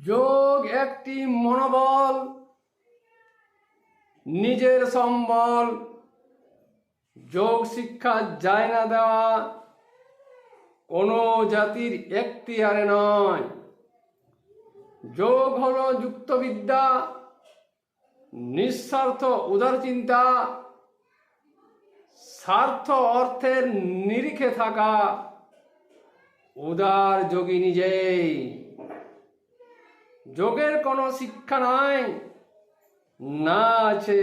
যোগ একটি মনোবল, নিজের সম্বল। যোগ শিক্ষা যায় না দেওয়া কোনো জাতির এখতিয়ারে নয়। যোগ হলো যুক্তবিদ্যা, নিঃস্বার্থ উদার চিন্তা, স্বার্থ অর্থের নিরিখে থাকা উদার যোগী নিজেই। যোগের কোনো শিক্ষা নাই, না আছে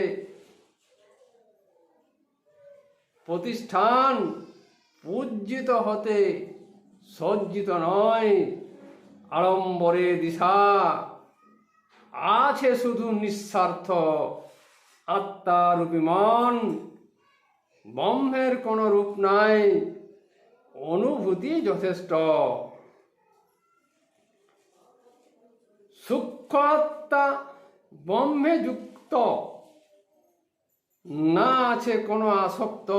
প্রতিষ্ঠান, পূজ্যিত হতে সজ্জিত নয় আড়ম্বরে দিশা। আছে শুধু নিঃস্বার্থ আত্মারূপী মন। ব্রহ্মের কোনো রূপ নাই, অনুভূতি যথেষ্ট। সূক্ষ্ম আত্মা ব্রহ্মে যুক্ত, না আছে কোনো আসক্ত।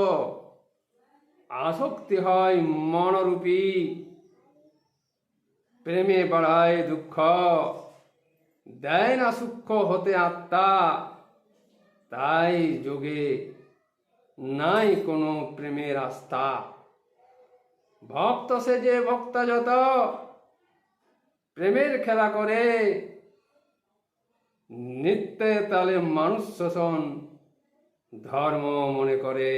আসক্তি হয় মনরূপী, প্রেমে বাড়ায় দুঃখ। দেয় না সূক্ষ্ম হতে আত্মা, তাই যোগে নাই কোনো প্রেমের আস্থা। ভক্ত সে যে ভক্তা যত, প্রেমের খেলা করে। নিত্যে তালে মানুষ শোষণ ধর্ম মনে করে।